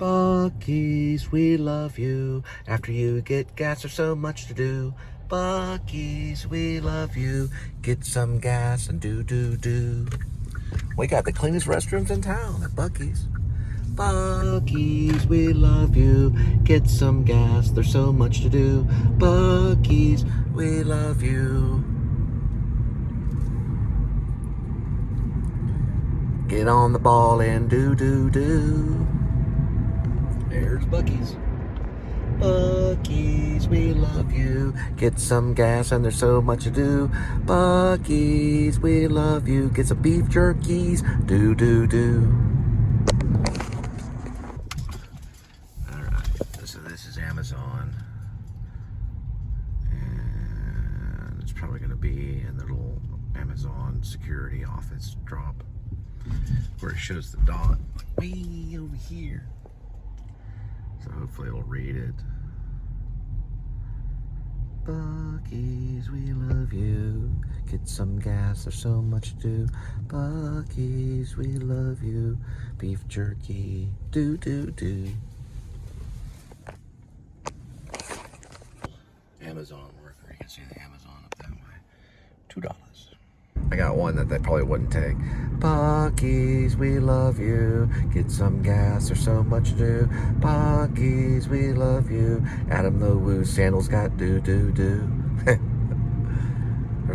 Buckee's, we love you. After you get gas, there's so much to do. Buckee's, we love you. Get some gas and do. We got the cleanest restrooms in town at Buckee's. Buckee's, we love you. Get some gas, there's so much to do. Buckee's, we love you. Get on the ball and do. There's Buckee's. Buckee's, we love you. Get some gas and there's so much to do. Buckee's, we love you. Get some beef jerkies. Do. Alright, so this is Amazon. And it's probably going to be in the little Amazon security office drop where it shows the dot way over here. So hopefully it'll read it. Buckee's, we love you. Get some gas, there's so much to do. Buckee's, we love you. Beef jerky, do. Amazon worker, you can see the Amazon up that way. $2. I got one that they probably wouldn't take. Buckee's, we love you. Get some gas, there's so much to do. Buckee's, we love you. Adam the Woo sandals got do. There's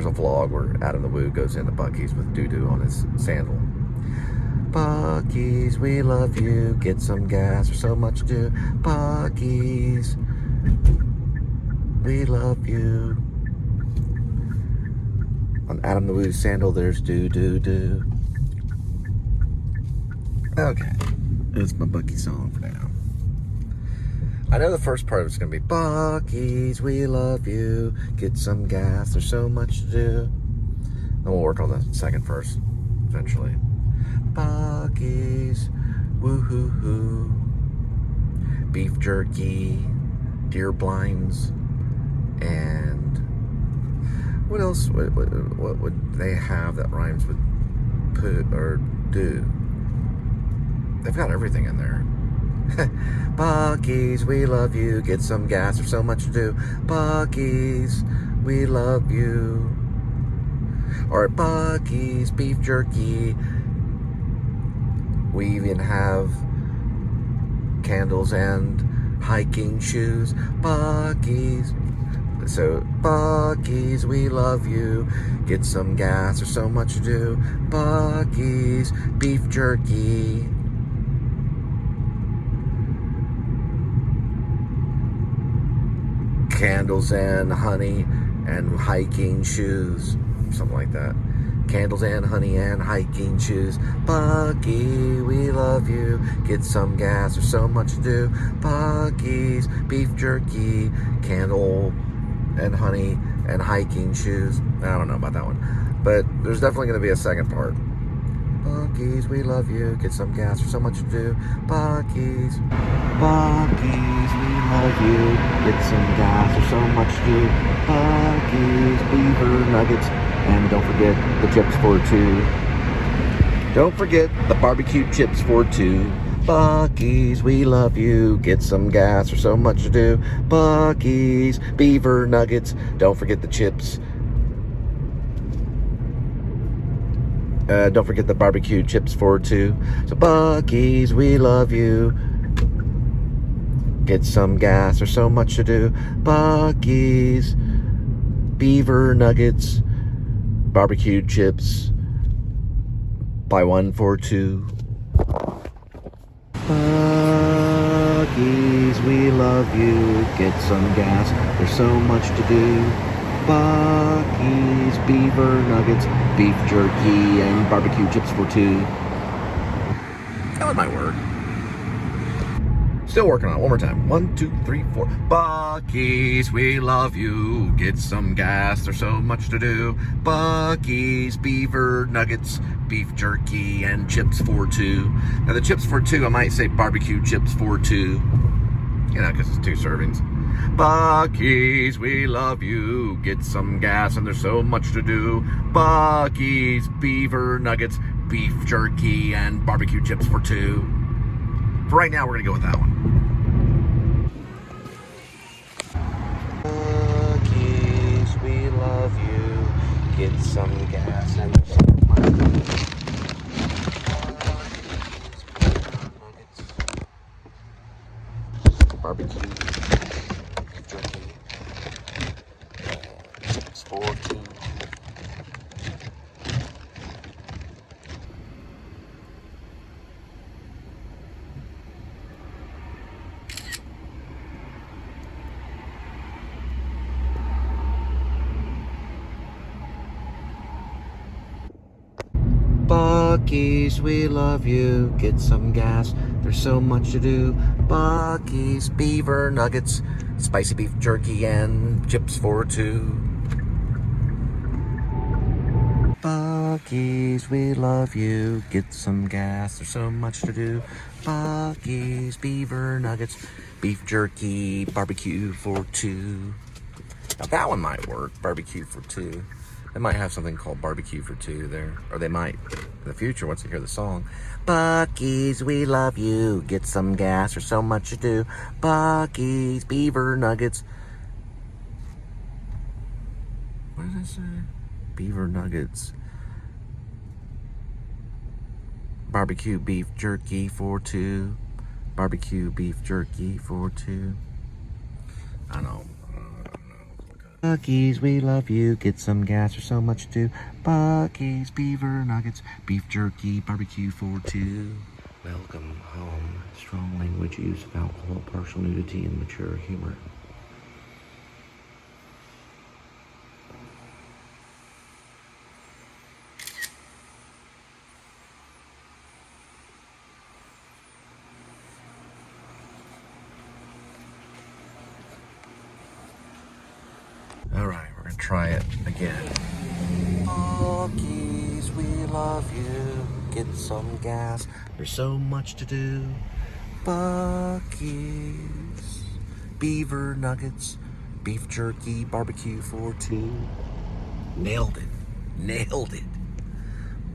a vlog where Adam the Woo goes into Buckee's with doo on his sandal. Buckee's, we love you. Get some gas, there's so much to do. Buckee's, we love you. On Adam the Woo's sandal, there's do. Okay, that's my Buckie song for now. I know the first part is going to be Buckee's, we love you. Get some gas, there's so much to do. Then we'll work on the second verse eventually. Buckee's, woo-hoo-hoo. Beef jerky, deer blinds, and what else what would they have that rhymes with put or do? They've got everything in there. Buckee's, we love you. Get some gas, there's so much to do. Buckee's, we love you. Or at Buckee's, beef jerky. We even have candles and hiking shoes. Buckee's. So, Buckee's, we love you. Get some gas, there's so much to do. Buckee's, beef jerky. Candles and honey and hiking shoes. Something like that. Candles and honey and hiking shoes. Buckie, we love you. Get some gas, there's so much to do. Buckee's, beef jerky. Candle and honey and hiking shoes. I don't know about that one, but there's definitely going to be a second part. Buckee's, we love you. Get some gas, there's so much to do. Buckee's, Buckee's, we love you. Get some gas, there's so much to do. Buckee's, beaver nuggets, and don't forget the chips for two. Don't forget the barbecue chips for two. Buckee's, we love you. Get some gas, there's so much to do. Buckee's, beaver nuggets. Don't forget the chips. Don't forget the barbecue chips for two. So Buckee's, we love you. Get some gas, there's so much to do. Buckee's, beaver nuggets, barbecue chips. Buy one for two. Buckee's, we love you. Get some gas, there's so much to do. Buckee's, beaver nuggets, beef jerky, and barbecue chips for two. That might work. Still working on it. One more time. 1, 2, 3, 4. Buckee's, we love you. Get some gas, there's so much to do. Buckee's, beaver nuggets, beef jerky, and chips for two. Now the chips for two, I might say barbecue chips for two. You know, because it's 2 servings. Buckee's, we love you. Get some gas and there's so much to do. Buckee's, beaver nuggets, beef jerky, and barbecue chips for two. For right now, we're gonna go with that one. Bucky's, we love you. Get some gas and some money. Barbecue, jerky, sporty. Bucky's, we love you. Get some gas. There's so much to do. Bucky's, beaver nuggets, spicy beef jerky, and chips for two. Bucky's, we love you. Get some gas. There's so much to do. Bucky's, beaver nuggets, beef jerky, barbecue for two. Now that one might work. Barbecue for two. They might have something called barbecue for two there. Or they might in the future once they hear the song. Bucky's, we love you. Get some gas. There's so much to do. Bucky's, beaver nuggets. What does it say? Beaver nuggets. Barbecue beef jerky for two. Barbecue beef jerky for two. I don't know. Bucky's, we love you. Get some gas. There's so much to do. Bucky's, beaver nuggets, beef jerky, barbecue for two. Welcome home. Strong language use of alcohol, partial nudity, and mature humor. Alright, we're gonna try it again. Bucky's, we love you. Get some gas. There's so much to do. Bucky's, beaver nuggets, beef jerky, barbecue for two. Nailed it. Nailed it.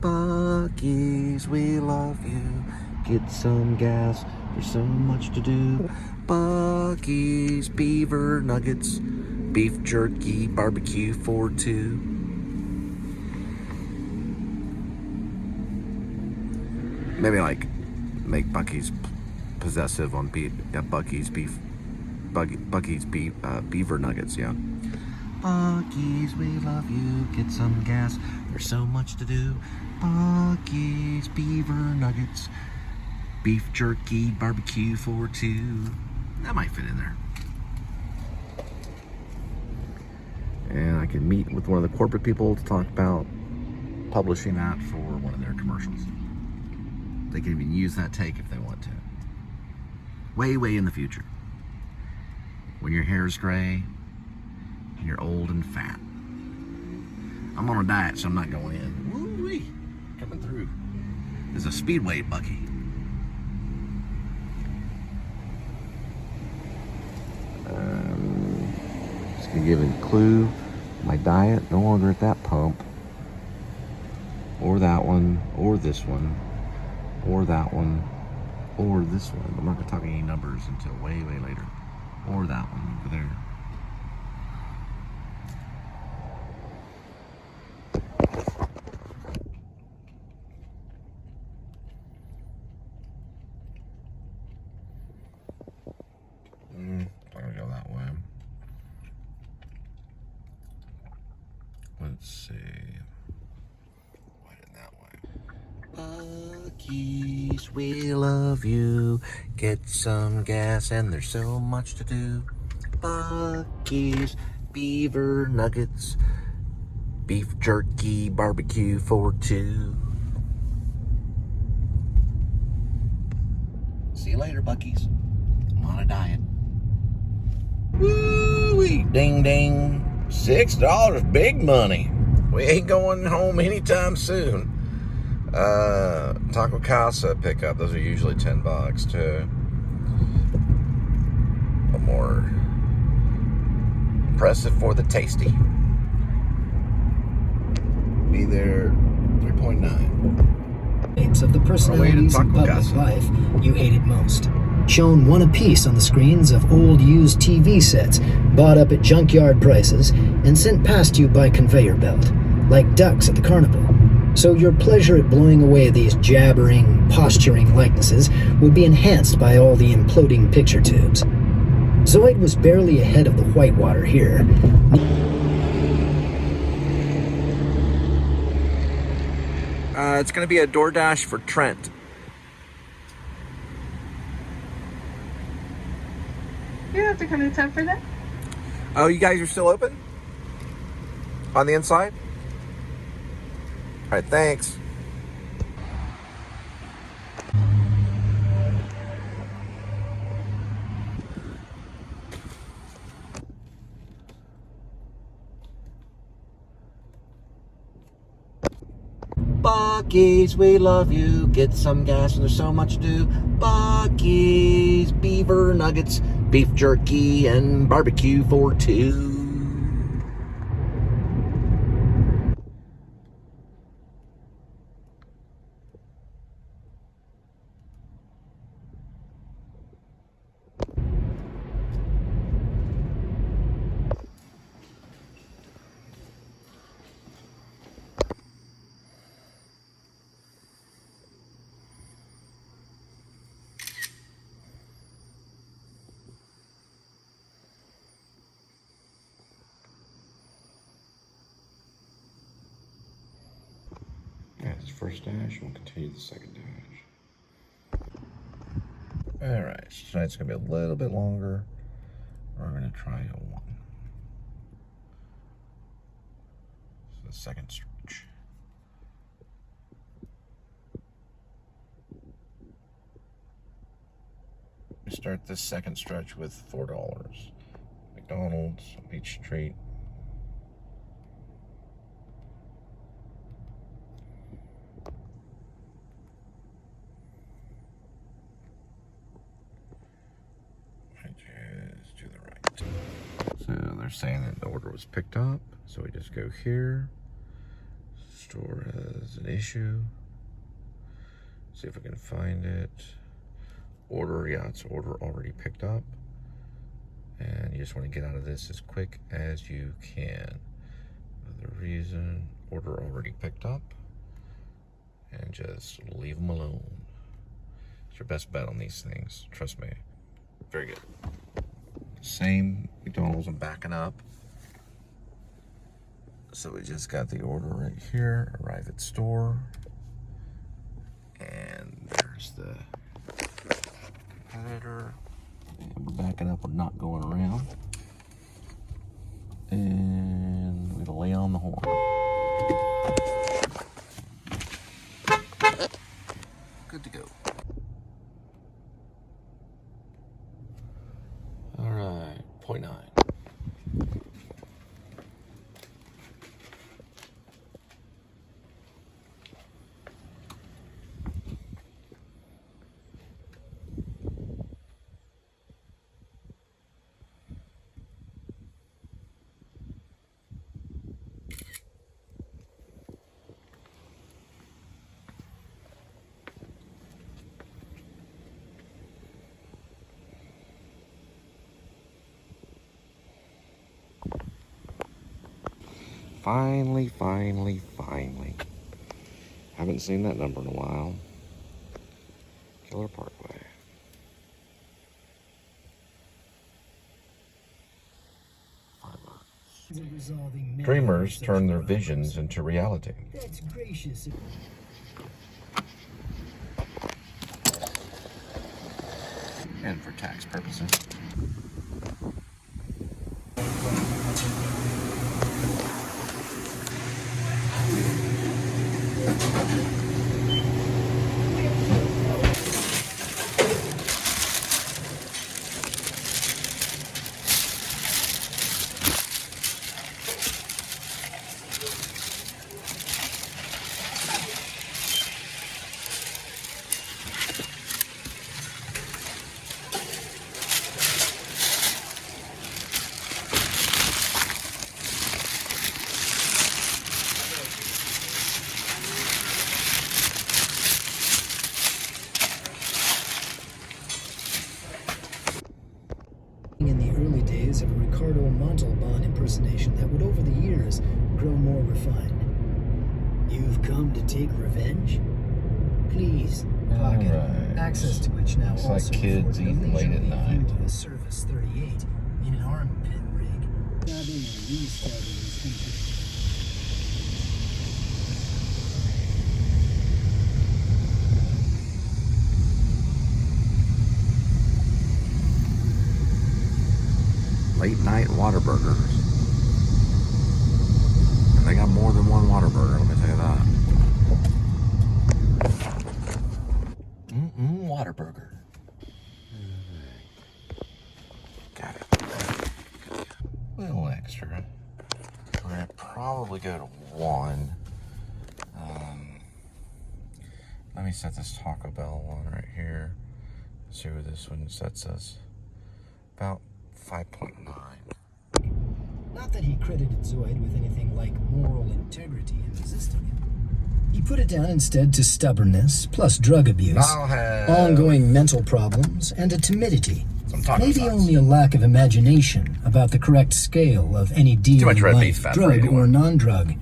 Bucky's, we love you. Get some gas. There's so much to do. Bucky's, beaver nuggets, beef jerky, barbecue for two. Maybe like make Bucky's possessive on Bucky's beef, Bucky's beef, beaver nuggets. Yeah. Bucky's, we love you. Get some gas. There's so much to do. Bucky's, beaver nuggets, beef jerky, barbecue for two. That might fit in there. And I can meet with one of the corporate people to talk about publishing that for one of their commercials. They can even use that take if they want to. Way, way in the future. When your hair's gray and you're old and fat. I'm on a diet, so I'm not going in. Woo-wee. Coming through. There's a Speedway Bucky. Just gonna give a clue. My diet, no longer at that pump. Or that one, or this one, or that one, or this one. I'm not gonna talk any numbers until way, way later. Or that one over there. I'm gonna go that way. Let's see. Why did that way? Bucky's, we love you. Get some gas, and there's so much to do. Bucky's, beaver nuggets, beef jerky, barbecue for two. See you later, Bucky's. I'm on a diet. Woo-wee, ding ding. $6, big money. We ain't going home anytime soon. Taco Casa pickup, those are usually $10 too. A more impressive for the tasty. Be there 3.9. Of the personalities in public life you hated most. Shown one apiece on the screens of old used TV sets bought up at junkyard prices and sent past you by conveyor belt, like ducks at the carnival. So your pleasure at blowing away these jabbering, posturing likenesses would be enhanced by all the imploding picture tubes. Zoid was barely ahead of the whitewater here. It's going to be a DoorDash for Trent. You don't have to come to town for that. Oh, you guys are still open? On the inside? All right, thanks. Buckee's, we love you. Get some gas and there's so much to do. Buckee's, beaver nuggets, beef jerky, and barbecue for two. That's the first dash, we'll continue the second dash. Alright, so tonight's going to be a little bit longer. We're going to try a 1. So the second stretch. We start this second stretch with $4. McDonald's, Beach Street. Just to the right. So they're saying that the order was picked up. So we just go here. Store has an issue. See if we can find it. Order, yeah, it's order already picked up. And you just want to get out of this as quick as you can. The reason, order already picked up. And just leave them alone. It's your best bet on these things, trust me. Very good. Same McDonald's, I'm backing up. So we just got the order right here, arrive at store. And there's the competitor. And we're backing up, we're not going around. And we lay on the horn. Good to go. All right, 0.9. Finally. Haven't seen that number in a while. Killer Parkway. Dreamers turn their visions into reality. That's gracious. And for tax purposes. days of a Ricardo Montalban impersonation that would over the years grow more refined. You've come to take revenge? Please, pocket, Alright. access to which now Looks also like kids afforded a eating late at leisurely night. view of a Service 38 in an armpit rig. Grabbing and restarting his interest. Late night Whataburgers. And they got more than one Whataburger, let me tell you that. Whataburger. Got it. A little extra. We're gonna probably go to 1. Let me set this Taco Bell one right here. See where this one sets us. About 5.9. Not that he credited Zoid with anything like moral integrity in resisting him. He put it down instead to stubbornness, plus drug abuse, I'll have ongoing mental problems, and a timidity. some taco Maybe sauce. only a lack of imagination about the correct scale of any deal Too much in red life, beef fat for drug anyone. or non-drug.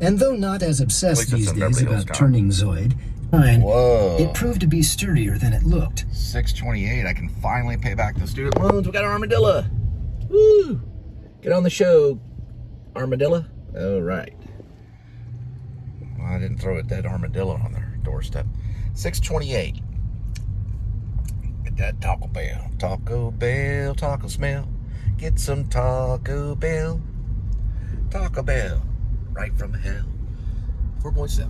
And though not as At obsessed least it's these in days Beverly Hills, about California. turning Zoid, fine, Whoa. it proved to be sturdier than it looked. 628. I can finally pay back the student loans. We got an armadillo. Woo! Get on the show, armadillo. All right. Well, I didn't throw a dead armadillo on their doorstep. 628. Get that Taco Bell. Taco Bell, taco smell. Get some Taco Bell. Taco Bell. Right from hell. 4.7.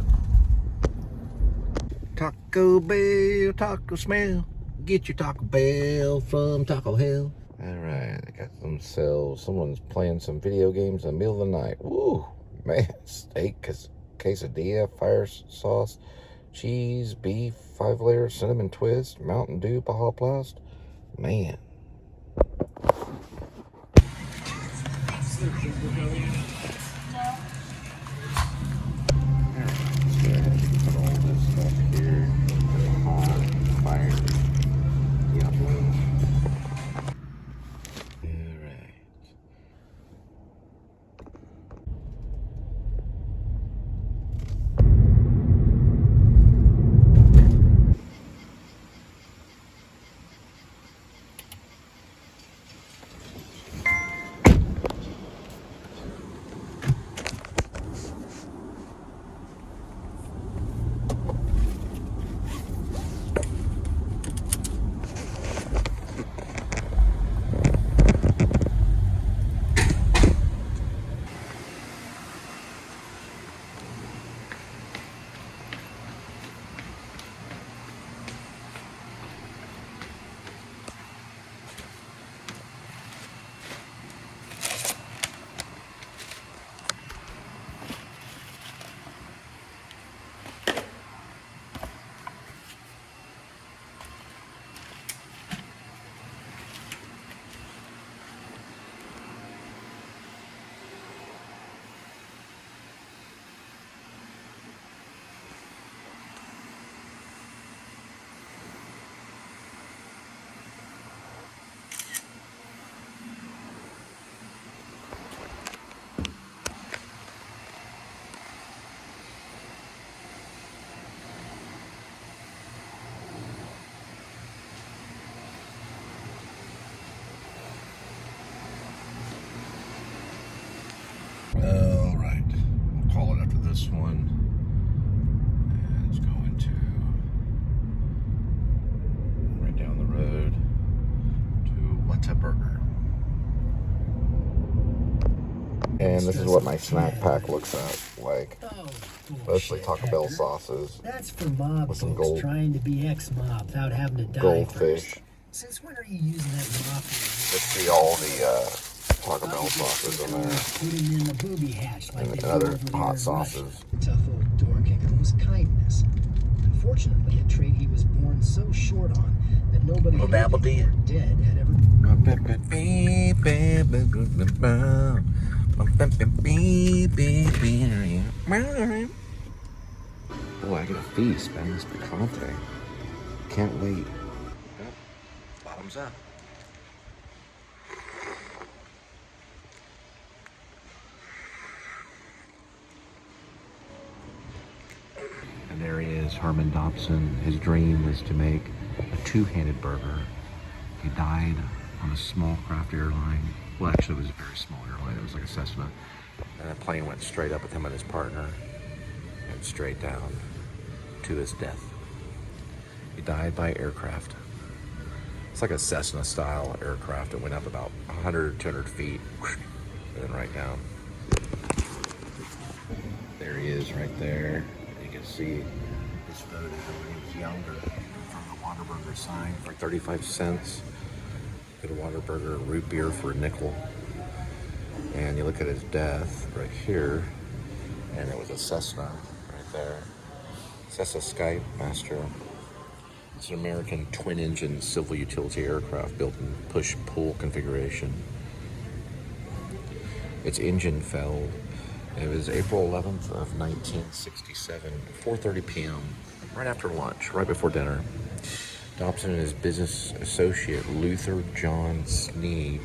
Taco Bell, taco smell. Get your Taco Bell from Taco Hell. Alright, I got some sales. Someone's playing some video games in the middle of the night. Woo! Man, steak, quesadilla, fire sauce, cheese, beef, 5-layer, cinnamon twist, Mountain Dew, Baja Blast. Man. All right, we'll call it after this one. And it's going to right down the road to Whataburger. And this is what my snack pack looks like. Mostly Taco Bell sauces. That's for mob with some folks trying to be ex-mob without having to die goldfish. first. Since when are you using that mafia? Let's see all the Taco Bell sauces in there. Put him in the booby hatch like And they do other over there hot in sauces. Russia. Tough old door kicker was kindness. Unfortunately, a trait he was born so short on that nobody Little dabble living or dead had ever. Oh, I get a feast, man. This picante. Can't wait. Bottoms up. Harmon Dobson. His dream was to make a two-handed burger. He died on a small craft airline. Well, actually, it was a very small airline. It was like a Cessna. And the plane went straight up with him and his partner and straight down to his death. He died by aircraft. It's like a Cessna-style aircraft. It went up about 100, 200 feet, and then right down. There he is right there. You can see his photo when he was younger from the Whataburger sign for 35 cents. Get a Whataburger root beer for a nickel. And you look at his death right here, and it was a Cessna right there. Cessna Skymaster. It's an American twin-engine civil utility aircraft built in push-pull configuration. Its engine failed. It was April 11th of 1967, 4:30 p.m., right after lunch, right before dinner. Dobson and his business associate, Luther John Sneed,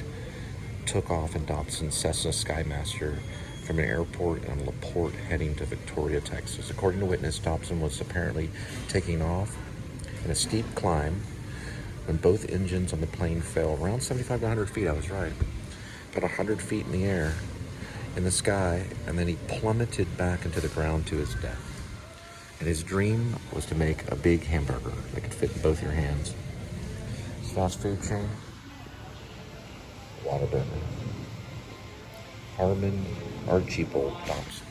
took off in Dobson's Cessna Skymaster from an airport in LaPorte heading to Victoria, Texas. According to witness, Dobson was apparently taking off in a steep climb when both engines on the plane fell around 75 to 100 feet. I was right. About 100 feet in the air, in the sky, and then he plummeted back into the ground to his death. And his dream was to make a big hamburger that could fit in both your hands. His fast food chain, Whataburger. Harmon Archibald Dobson.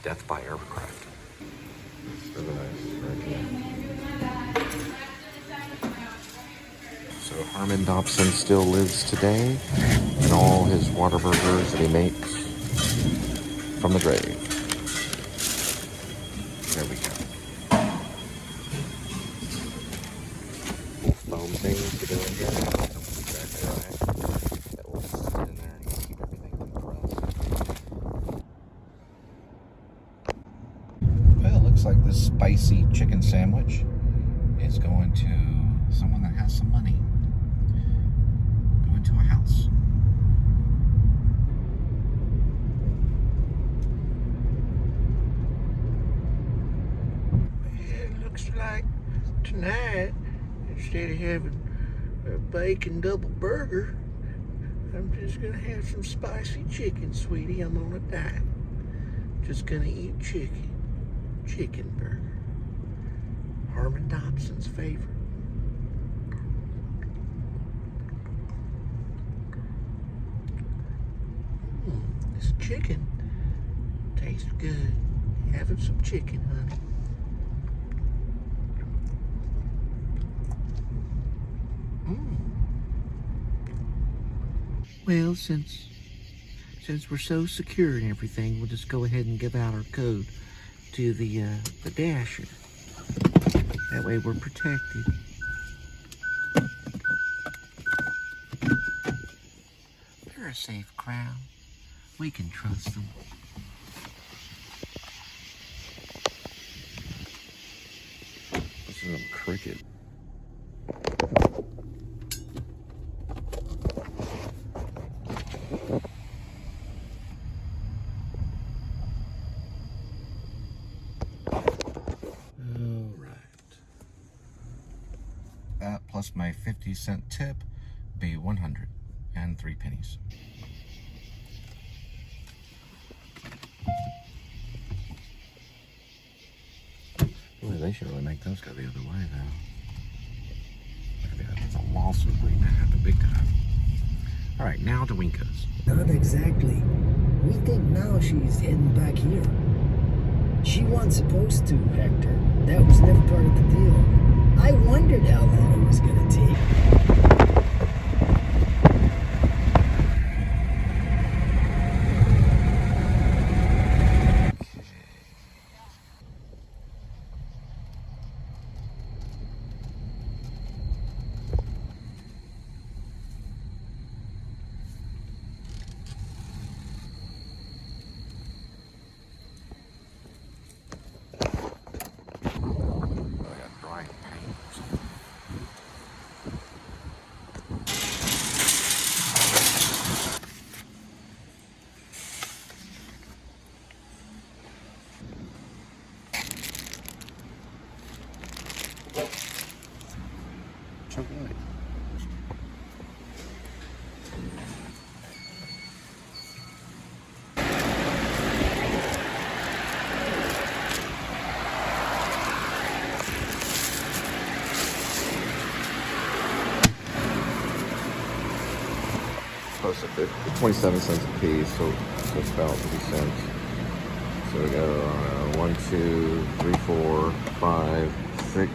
Death by aircraft. Really nice, right here. So Harmon Dobson still lives today, and all his Whataburgers that he makes from the grave. There we go. Little foam things to go in here. That's exactly right. That will sit in there and keep everything compressed. Well, it looks like this spicy chicken sandwich is going to someone that has some money. Going to a house. It looks like tonight, instead of having a bacon double burger, I'm just gonna have some spicy chicken, sweetie. I'm on a diet. Just gonna eat chicken burger. Harmon Dobson's favorite. This chicken tastes good. Having some chicken, honey. Well, since we're so secure and everything, we'll just go ahead and give out our code to the dasher. That way we're protected. They're a safe crowd. We can trust them. This is a cricket. That plus my 50-cent tip be 103 pennies. Boy, they should really make those go the other way, though. That's a lawsuit waiting to happen big time. All right, now to Winko's. Not exactly. We think now she's heading back here. She wasn't supposed to, Hector. That was never part of the deal. I wondered how long it was gonna take. Alright. It's 27 cents a piece, so it's about 50 cents. So we go 1, 2, 3, 4, 5, 6,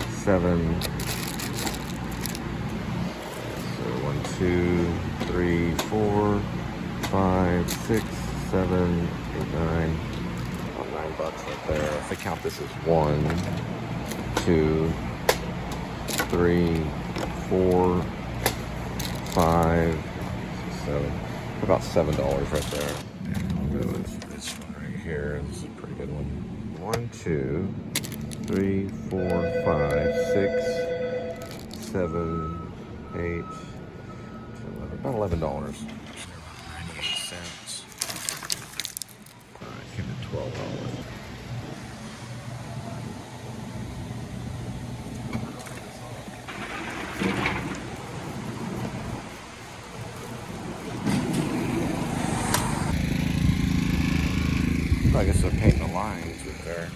7. So 1, 2, 3, 4, 5, 6, 7, 8, 9. About $9 right there. If I count this as 1, 2, 3, 4, 5, 6, 7. About $7 right there. I'll go with this one right here. This is a pretty good one. 1, 2, 3, 4, 5, 6, 7, 8, 11. About $11. 98 cents. Alright, came to $12. I guess they're painting the lines with their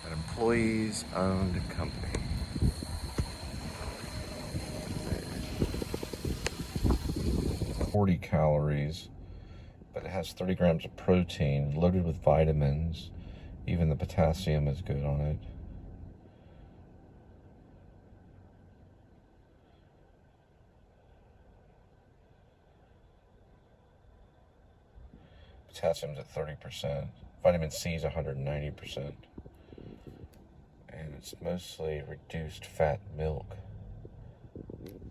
an employees owned company. 40 calories, but it has 30 grams of protein, loaded with vitamins. Even the potassium is good on it. Potassium's at 30%. Vitamin C is 190%. And it's mostly reduced fat milk.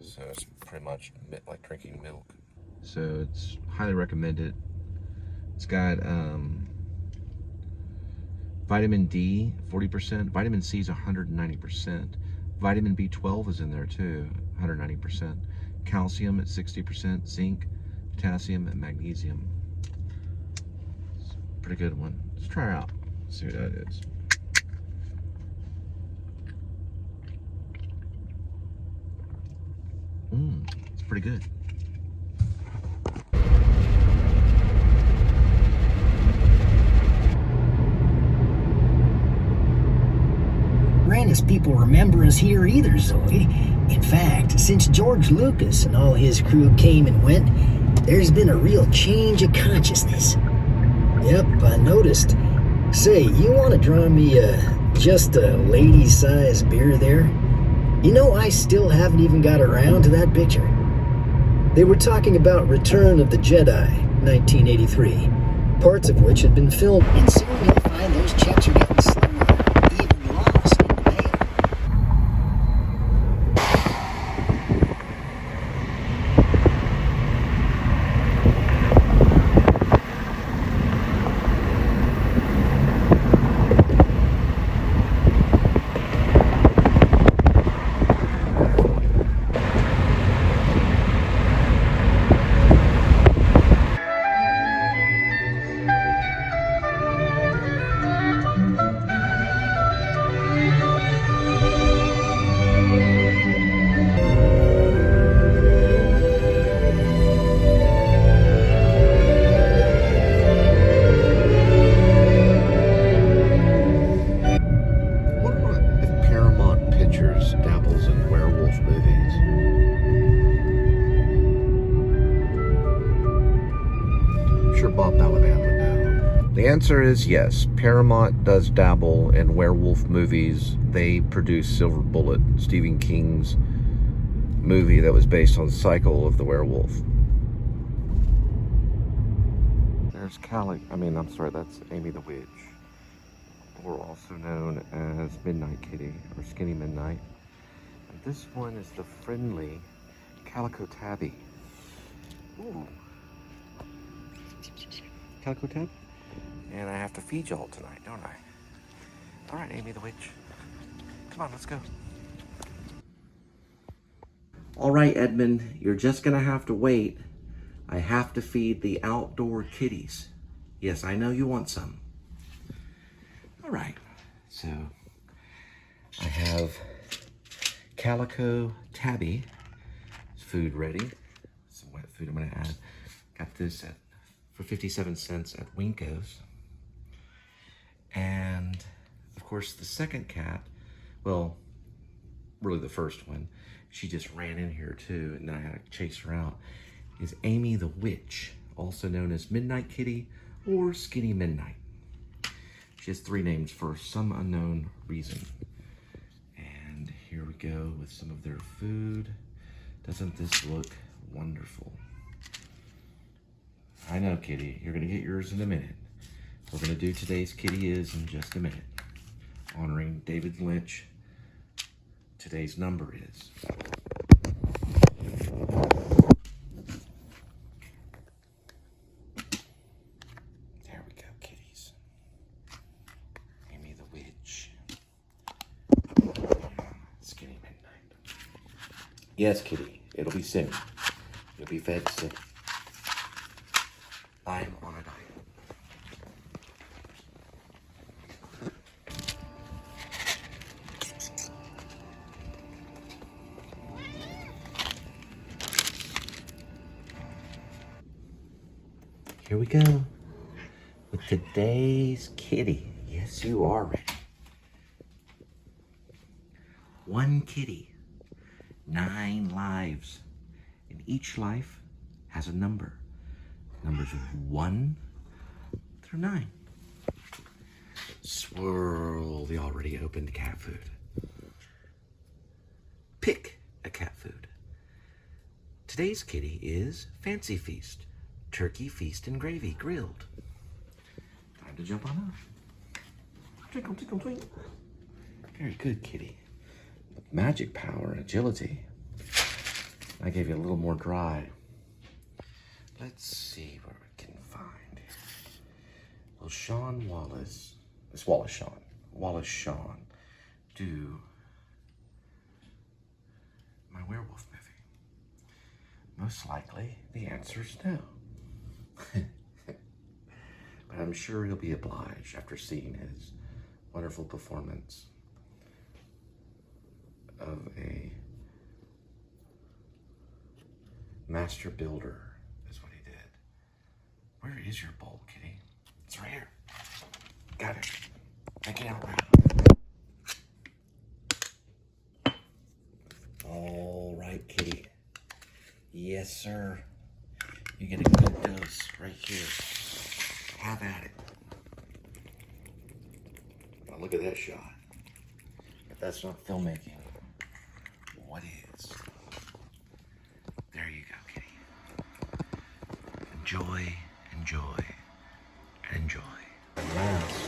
So it's pretty much like drinking milk. So it's highly recommended. It's got vitamin D, 40%. Vitamin C is 190%. Vitamin B12 is in there too, 190%. Calcium at 60%. Zinc, potassium, and magnesium. Pretty good one. Let's try it out. See what that is. It's pretty good. As people remember us here either, Zoe. In fact, since George Lucas and all his crew came and went, there's been a real change of consciousness. Yep, I noticed. Say, you want to draw me just a lady-sized beer there? You know, I still haven't even got around to that picture. They were talking about Return of the Jedi, 1983, parts of which had been filmed, and soon you'll find those checks are getting slimmer, even lost in the mail. The answer is yes. Paramount does dabble in werewolf movies. They produced Silver Bullet, Stephen King's movie that was based on the cycle of the werewolf. There's that's Amy the Witch, or also known as Midnight Kitty or Skinny Midnight. And this one is the friendly Calico Tabby. Ooh. Calico Tab? And I have to feed y'all tonight, don't I? All right, Amy the Witch. Come on, let's go. All right, Edmund, you're just gonna have to wait. I have to feed the outdoor kitties. Yes, I know you want some. All right, so I have Calico Tabby food ready. Some wet food I'm gonna add. Got this for 57 cents at Winko's. And of course the second cat, well, really the first one, she just ran in here too, and then I had to chase her out, is Amy the Witch, also known as Midnight Kitty or Skinny Midnight. She has 3 names for some unknown reason. And here we go with some of their food. Doesn't this look wonderful? I know, Kitty, you're gonna get yours in a minute. We're gonna do today's Kitty Is in just a minute. Honoring David Lynch, today's number is. There we go, kitties. Amy the Witch. Skinny Midnight. Yes, Kitty, it'll be soon. You'll be fed soon. I'm on a diet. Here we go with today's kitty. Yes, you are ready. 1 kitty, 9 lives, and each life has a number. Numbers 1 through 9. Swirl the already opened cat food. Pick a cat food. Today's kitty is Fancy Feast. Turkey feast and gravy grilled. Time to jump on up. Twinkle, twinkle, twinkle. Very good, kitty. Magic power, agility. I gave you a little more dry. Let's see where we can find. Will Sean Wallace, it's Wallace Shawn, do my werewolf movie? Most likely, the answer is no. But I'm sure he'll be obliged after seeing his wonderful performance of a master builder, is what he did. Where is your bowl, kitty? It's right here. Got it. Make it out right. All right, kitty. Yes, sir. You get a good dose right here. Have at it. Now look at that shot. If that's not filmmaking, what is? There you go, kitty. Enjoy, enjoy, enjoy. And last,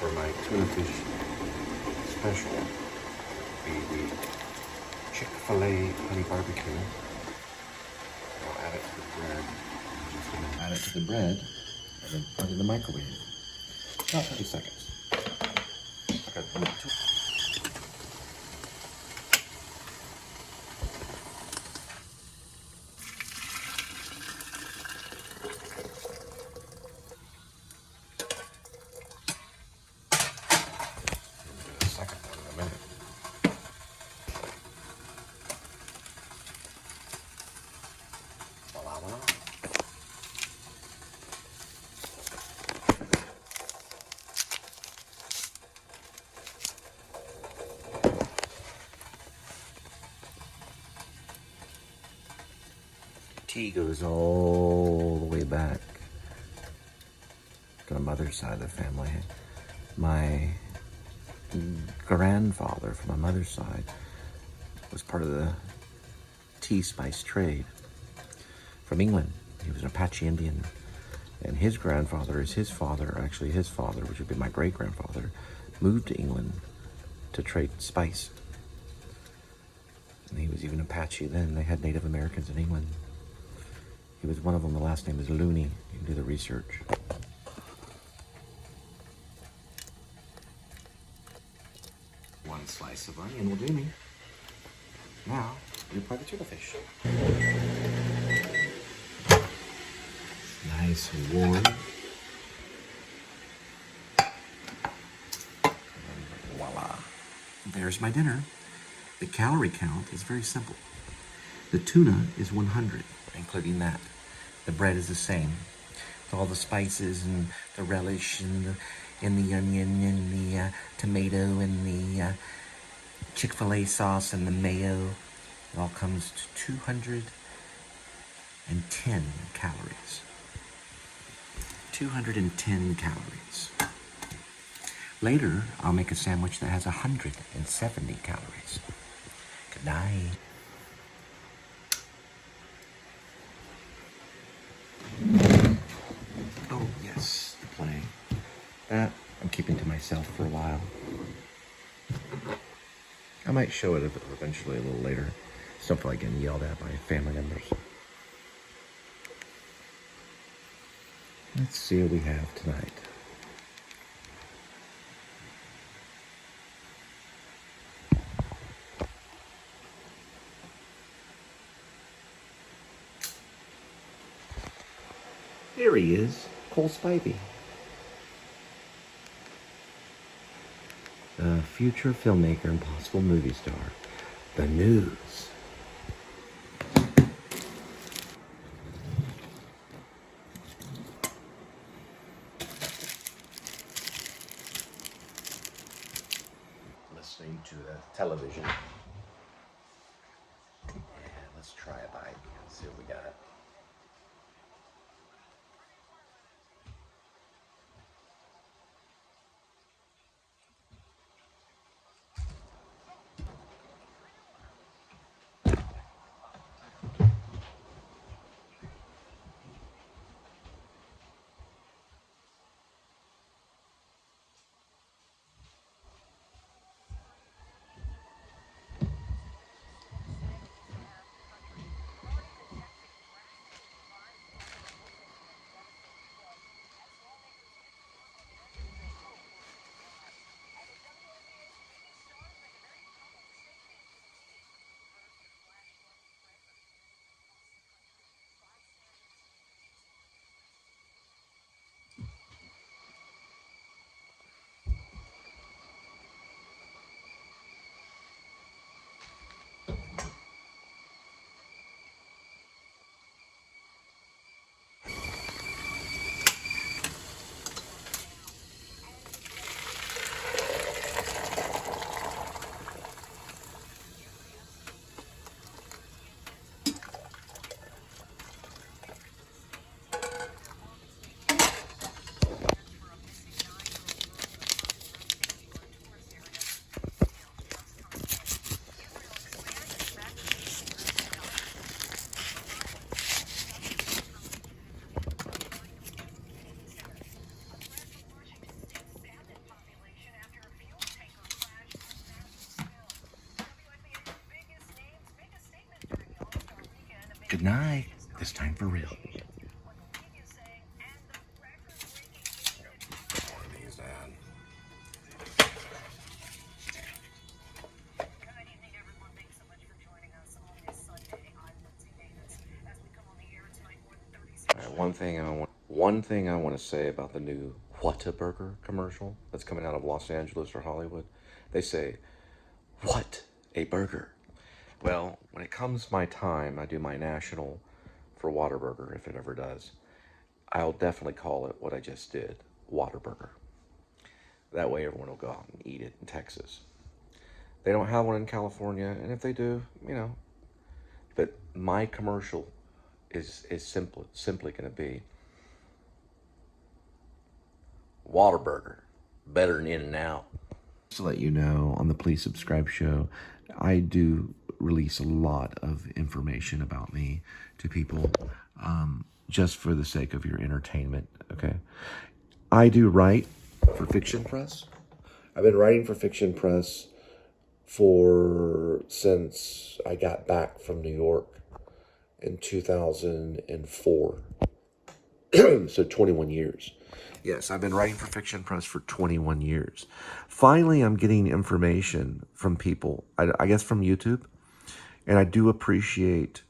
for my tuna fish special, will be the Chick-fil-A honey barbecue. I'll add it to the bread. Just gonna add it to the bread and then put it in the microwave. About 30 seconds. Second one in a minute. Voila, voila. Tea goes all the way back to the mother's side of the family. My grandfather from my mother's side was part of the tea spice trade from England. He was an Apache Indian, and his grandfather is his father, actually his father, which would be my great-grandfather, moved to England to trade spice. And he was even Apache then. They had Native Americans in England. He was one of them. The last name is Looney. You can do the research. One slice of onion will do me. Now, we apply the tuna fish. Nice, warm, there's my dinner. The calorie count is very simple. The tuna is 100, including that. The bread is the same. With all the spices and the relish and the onion and the tomato and the Chick-fil-A sauce and the mayo. It all comes to 210 calories. 210 calories. Later, I'll make a sandwich that has 170 calories. Good night. Oh, yes, the play. That I'm keeping to myself for a while. I might show it eventually a little later. Just don't feel like getting yelled at by family members. Let's see what we have tonight. Here he is, Cole Spivey. The future filmmaker and possible movie star. The news. Listening to the television. Yeah, let's try a bite. Let's see what we got. Good night. This time for real. One thing I want to say about the new Whataburger commercial that's coming out of Los Angeles or Hollywood. They say, "What a burger." Well, when it comes my time, I do my national for Whataburger, if it ever does. I'll definitely call it what I just did, Whataburger. That way everyone will go out and eat it in Texas. They don't have one in California, and if they do, you know. But my commercial is simply going to be Whataburger, better than In-N-Out. Just to let you know, on the Please Subscribe show, I do release a lot of information about me to people, just for the sake of your entertainment, okay? I do write for Fiction Press. I've been writing for Fiction Press since I got back from New York in 2004. So 21 years. Yes, I've been writing for Fiction Press for 21 years. Finally, I'm getting information from people, I guess from YouTube, and I do appreciate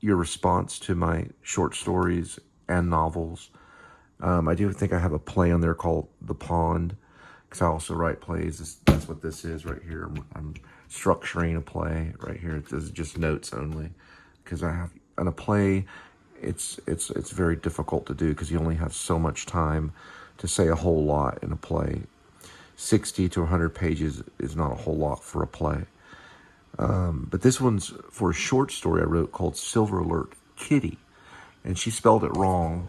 your response to my short stories and novels. I do think I have a play on there called The Pond, because I also write plays. That's what this is right here. I'm structuring a play right here. This is just notes only, because I have in a play, it's very difficult to do because you only have so much time to say a whole lot in a play. 60 to 100 pages is not a whole lot for a play. But this one's for a short story I wrote called Silver Alert Kitty, and she spelled it wrong,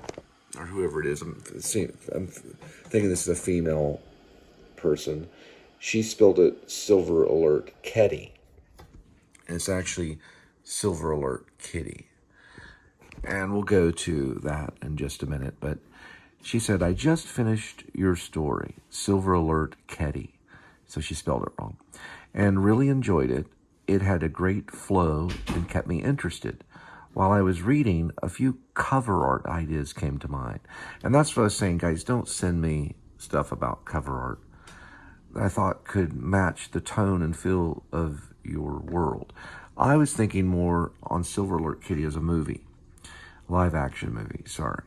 or whoever it is. I'm thinking this is a female person. She spelled it Silver Alert Ketty, and it's actually Silver Alert Kitty. And we'll go to that in just a minute. But she said, I just finished your story, Silver Alert Ketty. So she spelled it wrong. And really enjoyed it. It had a great flow and kept me interested. While I was reading, a few cover art ideas came to mind. And that's what I was saying, guys, don't send me stuff about cover art that I thought could match the tone and feel of your world. I was thinking more on Silver Alert Kitty as a movie. Live action movie, sorry.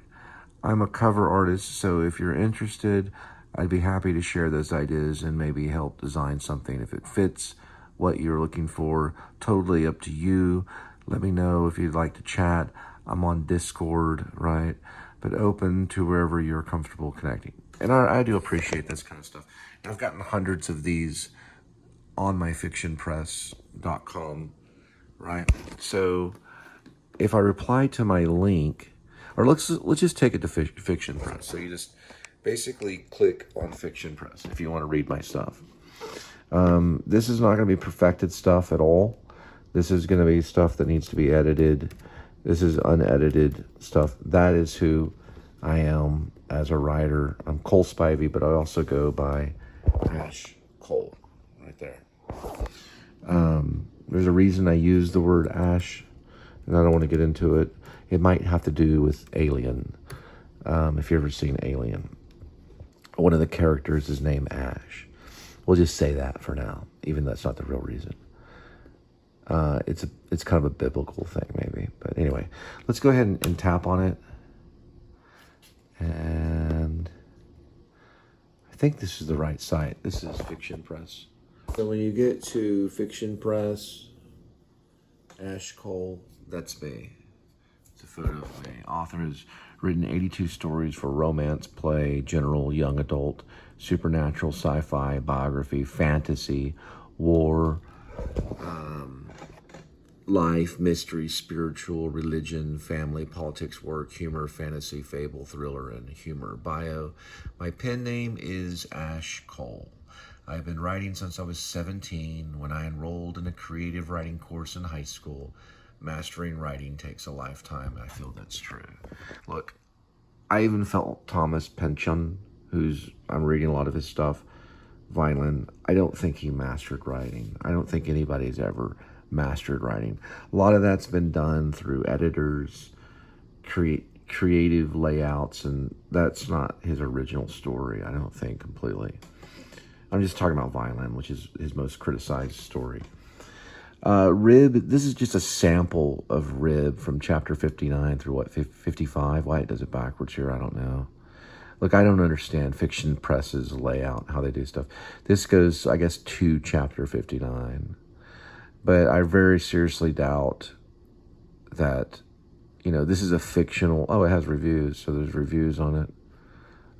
I'm a cover artist, so if you're interested, I'd be happy to share those ideas and maybe help design something if it fits what you're looking for. Totally up to you. Let me know if you'd like to chat. I'm on Discord, right? But open to wherever you're comfortable connecting. And I do appreciate this kind of stuff. And I've gotten hundreds of these on my fictionpress.com, right? So if I reply to my link, or let's just take it to Fiction Press. So you just basically click on Fiction Press if you want to read my stuff. This is not going to be perfected stuff at all. This is going to be stuff that needs to be edited. This is unedited stuff. That is who I am as a writer. I'm Cole Spivey, but I also go by Ash Cole right there. There's a reason I use the word Ash, and I don't want to get into it. It might have to do with Alien. If you've ever seen Alien, one of the characters is named Ash. We'll just say that for now, even though that's not the real reason. It's kind of a biblical thing, maybe. But anyway, let's go ahead and tap on it. And I think this is the right site. This is Fiction Press. So when you get to Fiction Press, Ash Cole, that's me. It's a photo of me. Author has written 82 stories for romance, play, general, young adult, supernatural, sci-fi, biography, fantasy, war, life, mystery, spiritual, religion, family, politics, work, humor, fantasy, fable, thriller, and humor. Bio. My pen name is Ash Cole. I've been writing since I was 17 when I enrolled in a creative writing course in high school. Mastering writing takes a lifetime. I feel that's true. Look, I even felt Thomas Pynchon, I'm reading a lot of his stuff, Vineland. I don't think he mastered writing. I don't think anybody's ever mastered writing. A lot of that's been done through editors, creative layouts, and that's not his original story, I don't think, completely. I'm just talking about Vineland, which is his most criticized story. Rib, this is just a sample of Rib from chapter 59 through 55? Why it does it backwards here, I don't know. Look, I don't understand Fiction Press's layout, how they do stuff. This goes, I guess, to chapter 59. But I very seriously doubt that, this is a fictional... Oh, it has reviews, so there's reviews on it.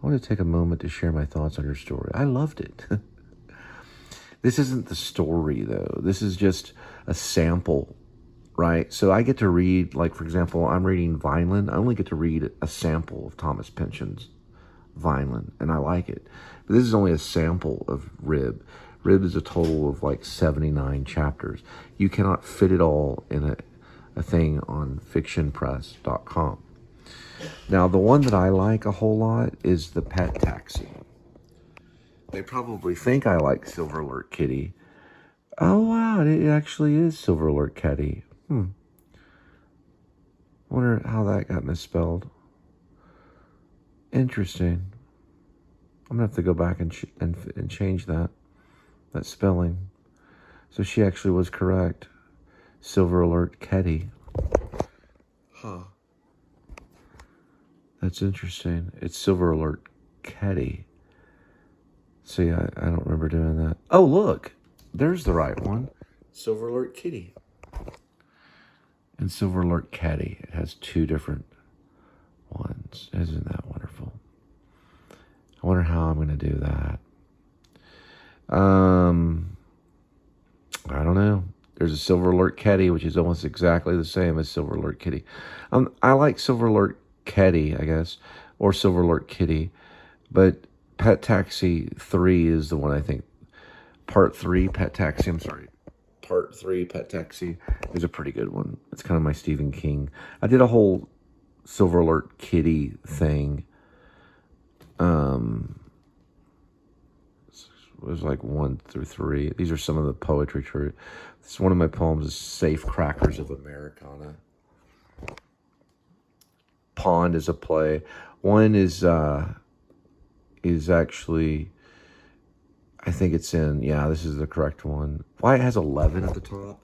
I want to take a moment to share my thoughts on your story. I loved it. This isn't the story, though. This is just a sample, right? So I get to read, like, for example, I'm reading Vineland. I only get to read a sample of Thomas Pynchon's Vineland, and I like it. But this is only a sample of Rib. Rib is a total of, 79 chapters. You cannot fit it all in a thing on fictionpress.com. Now, the one that I like a whole lot is The Pet Taxi. They probably think I like Silver Alert Kitty. Oh, wow, it actually is Silver Alert Kitty. Wonder how that got misspelled. Interesting. I'm going to have to go back and change that spelling. So she actually was correct. Silver Alert Kitty. Huh. That's interesting. It's Silver Alert Kitty. See, I don't remember doing that. Oh, look. There's the right one. Silver Alert Kitty. And Silver Alert Caddy. It has two different ones. Isn't that wonderful? I wonder how I'm going to do that. I don't know. There's a Silver Alert Caddy, which is almost exactly the same as Silver Alert Kitty. I like Silver Alert Caddy, I guess, or Silver Alert Kitty, but Pet Taxi 3 is the one I think. Part 3, Pet Taxi, Part 3, Pet Taxi is a pretty good one. It's kind of my Stephen King. I did a whole Silver Alert Kitty thing. It was like 1 through 3. These are some of the poetry. This one of my poems is Safe Crackers of Americana. Pond is a play. One is actually, I think it's in, yeah, this is the correct one. Why it has 11 at the top?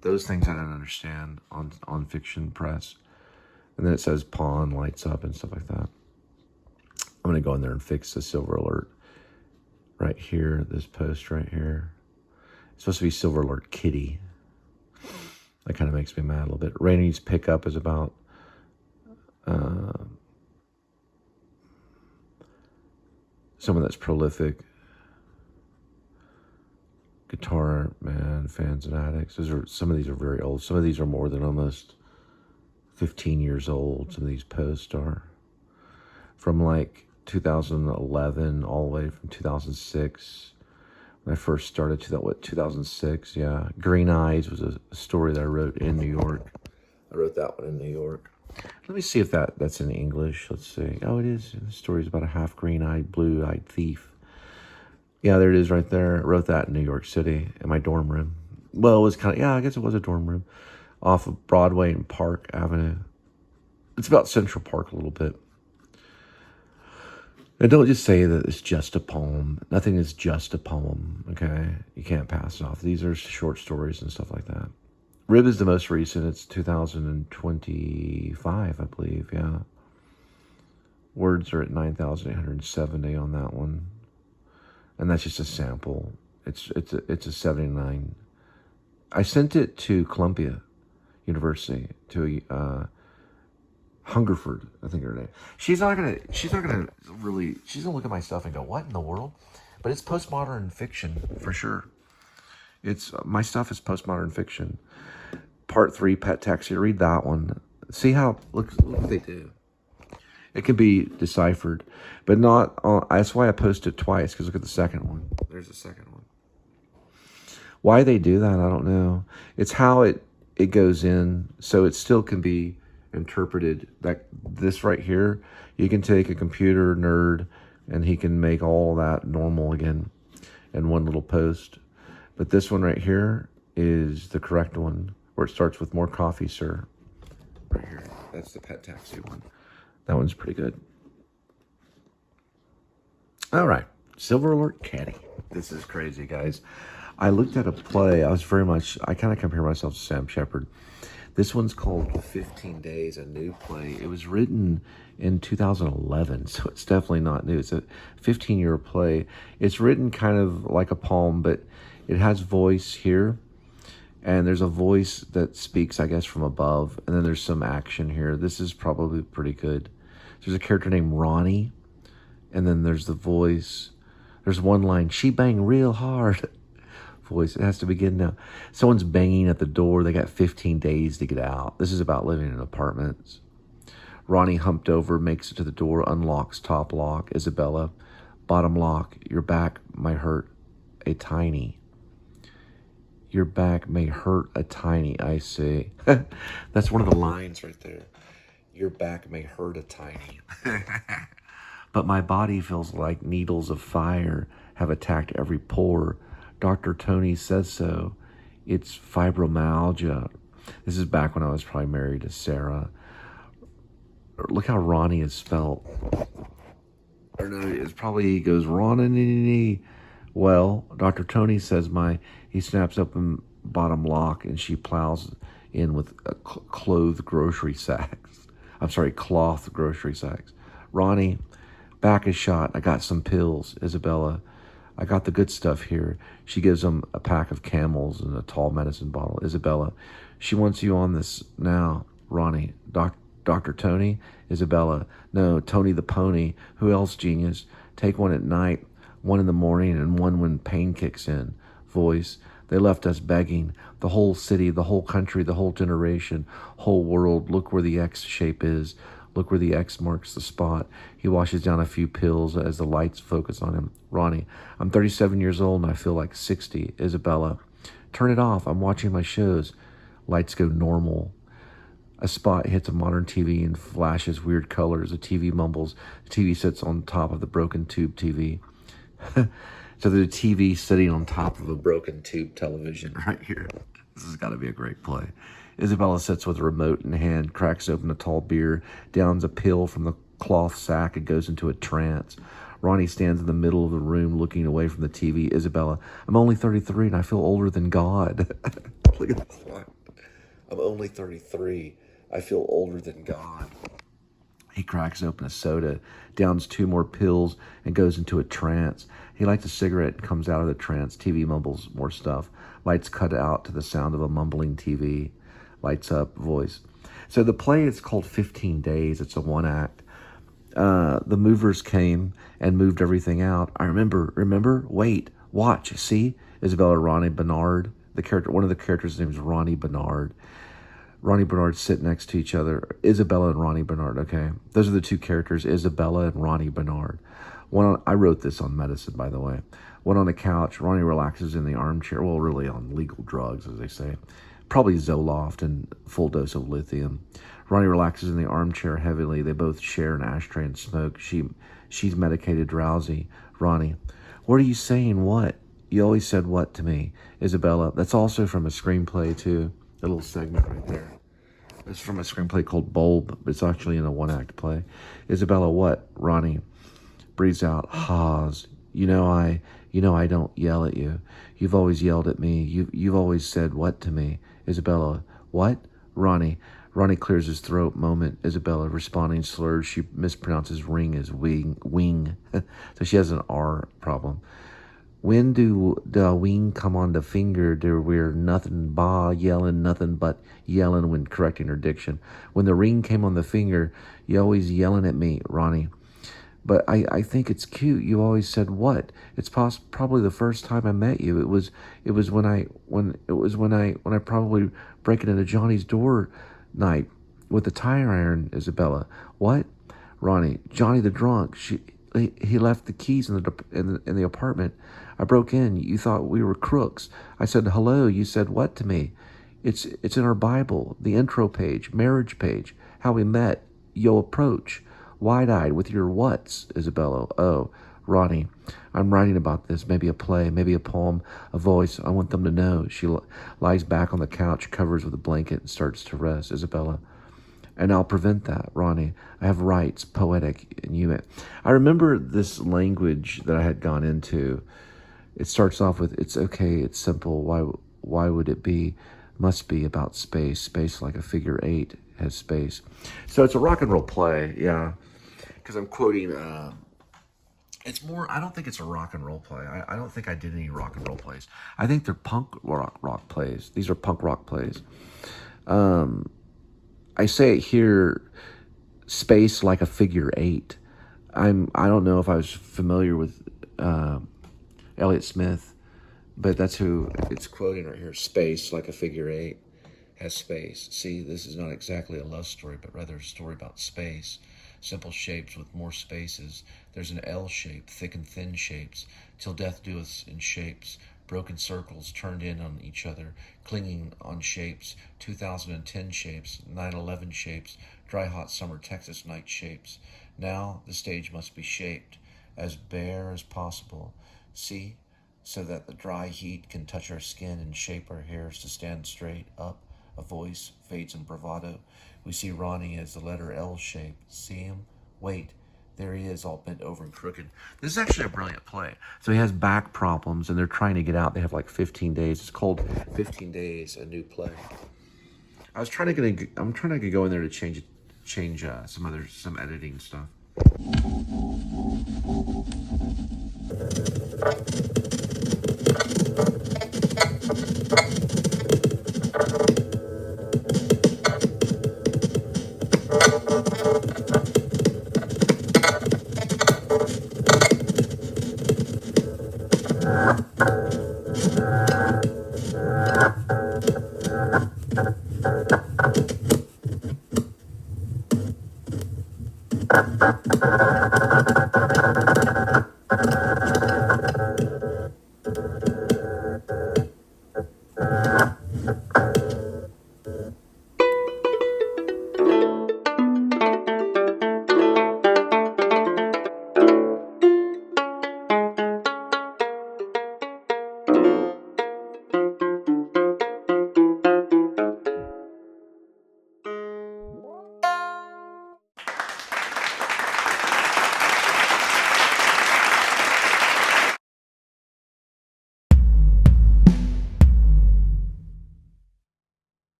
Those things I don't understand on Fiction Press. And then it says Pond lights up and stuff like that. I'm going to go in there and fix the Silver Alert right here, this post right here. It's supposed to be Silver Alert Kitty. That kind of makes me mad a little bit. Rainey's Pickup is about someone that's prolific. Guitar Man, Fans and Addicts. Some of these are very old. Some of these are more than almost 15 years old. Some of these posts are from like 2011 all the way from 2006. When I first started, 2006, yeah. Green Eyes was a story that I wrote in New York. I wrote that one in New York. Let me see if that's in English. Let's see. Oh, it is. The story's about a half green-eyed, blue-eyed thief. Yeah, there it is right there. I wrote that in New York City in my dorm room. Well, it was kind of, yeah, I guess it was a dorm room off of Broadway and Park Avenue. It's about Central Park a little bit. And don't just say that it's just a poem. Nothing is just a poem, okay? You can't pass it off. These are short stories and stuff like that. Rib is the most recent. It's 2025, I believe, yeah. Words are at 9,870 on that one. And that's just a sample. It's a 79. I sent it to Columbia University, to Hungerford, I think her name. She's not gonna look at my stuff and go, what in the world? But it's postmodern fiction for sure. My stuff is postmodern fiction. Part 3, Pet Taxi. Read that one. See how look what they do. It can be deciphered, but not. That's why I posted it twice, because look at the second one. There's the second one. Why they do that, I don't know. It's how it goes in, so it still can be interpreted. That this right here, you can take a computer nerd and he can make all that normal again in one little post. But this one right here is the correct one, where it starts with "More coffee, sir." Right here. That's the Pet Taxi one. That one's pretty good. All right. Silver Alert Caddy. This is crazy, guys. I looked at a play. I kind of compare myself to Sam Shepard. This one's called The 15 Days, a new play. It was written in 2011, so it's definitely not new. It's a 15-year play. It's written kind of like a poem, but it has voice here. And there's a voice that speaks, I guess, from above. And then there's some action here. This is probably pretty good. There's a character named Ronnie. And then there's the voice. There's one line, "She banged real hard." Voice. It has to begin now. Someone's banging at the door. They got 15 days to get out. This is about living in apartments. Ronnie humped over, makes it to the door, unlocks top lock. Isabella, bottom lock. Your back might hurt a tiny. Your back may hurt a tiny, I see. That's one of the lines right there. Your back may hurt a tiny. But my body feels like needles of fire have attacked every pore. Dr. Tony says so. It's fibromyalgia. This is back when I was probably married to Sarah. Look how Ronnie is spelled. Or no, it's probably, he goes, Ronnie. Well, Dr. Tony says he snaps open bottom lock and she plows in with cloth grocery sacks. Ronnie, back is shot. I got some pills. Isabella, I got the good stuff here. She gives him a pack of Camels and a tall medicine bottle. Isabella, she wants you on this now. Ronnie, Dr. Tony? Isabella, no, Tony the Pony. Who else, genius? Take one at night, one in the morning, and one when pain kicks in. Voice, they left us begging. The whole city, the whole country, the whole generation, whole world. Look where the X shape is. Look where the X marks the spot. He washes down a few pills as the lights focus on him. Ronnie, I'm 37 years old and I feel like 60. Isabella, turn it off. I'm watching my shows. Lights go normal. A spot hits a modern TV and flashes weird colors. The TV mumbles. The TV sits on top of the broken tube TV. So there's a TV sitting on top of a broken tube television right here. This has got to be a great play. Isabella sits with a remote in hand, cracks open a tall beer, downs a pill from the cloth sack, and goes into a trance. Ronnie stands in the middle of the room looking away from the TV. Isabella, I'm only 33 and I feel older than God. Look at this line. I'm only 33. I feel older than God. He cracks open a soda, downs 2 more pills, and goes into a trance. He lights a cigarette and comes out of the trance. TV mumbles more stuff. Lights cut out to the sound of a mumbling TV. Lights up, voice. So the play is called 15 Days. It's a 1-act. The movers came and moved everything out. I remember, wait, watch, see? Isabella, Ronnie Bernard. One of the characters' name is Ronnie Bernard. Ronnie Bernard sit next to each other. Isabella and Ronnie Bernard, okay? Those are the 2 characters, Isabella and Ronnie Bernard. I wrote this on medicine, by the way. One on the couch, Ronnie relaxes in the armchair. Well, really on legal drugs, as they say. Probably Zoloft and full dose of lithium. Ronnie relaxes in the armchair heavily. They both share an ashtray and smoke. She's medicated drowsy. Ronnie, what are you saying? What? You always said what to me. Isabella, that's also from a screenplay too. A little segment right there. It's from a screenplay called Bulb, but it's actually in a 1-act play. Isabella, what? Ronnie breathes out, haws. You know I don't yell at you. You've always yelled at me. You've always said what to me. Isabella, what? Ronnie clears his throat. Moment. Isabella, responding slurs. She mispronounces ring as wing. So she has an R problem. When do the wing come on the finger, there we're nothing yelling, nothing but yelling when correcting her diction. When the ring came on the finger, you always yelling at me, Ronnie. But I think it's cute. You always said what? It's probably the first time I met you. It was when I probably breaking into Johnny's door night with the tire iron. Isabella, what? Ronnie, Johnny the drunk. He left the keys in the apartment. I broke in. You thought we were crooks. I said hello. You said what to me? It's in our Bible, the intro page, marriage page, how we met. Yo approach. Wide-eyed with your whats, Isabella. Oh, Ronnie, I'm writing about this. Maybe a play, maybe a poem, a voice. I want them to know. She lies back on the couch, covers with a blanket, and starts to rest. Isabella, and I'll prevent that, Ronnie. I have rights, poetic, and you. I remember this language that I had gone into. It starts off with, it's okay, it's simple. Why would it be? Must be about space. Space like a figure 8 has space. So it's a rock and roll play, yeah. Because I'm quoting, it's more, I don't think it's a rock and roll play. I don't think I did any rock and roll plays. I think they're punk rock plays. These are punk rock plays. I say it here, space like a figure 8. I don't know if I was familiar with Elliott Smith, but that's who it's quoting right here. Space like a figure 8 has space. See, this is not exactly a love story, but rather a story about space. Simple shapes with more spaces. There's an L shape, thick and thin shapes, till death do us in shapes. Broken circles turned in on each other, clinging on shapes. 2010 shapes, 9/11 shapes, dry hot summer Texas night shapes. Now the stage must be shaped as bare as possible. See, so that the dry heat can touch our skin and shape our hairs to stand straight up. A voice fades in bravado. We see Ronnie as the letter L shape. See him? Wait, there he is, all bent over and crooked. This is actually a brilliant play. So he has back problems, and they're trying to get out. They have like 15 days. It's called 15 Days, a new play. I'm trying to go in there to change some editing stuff.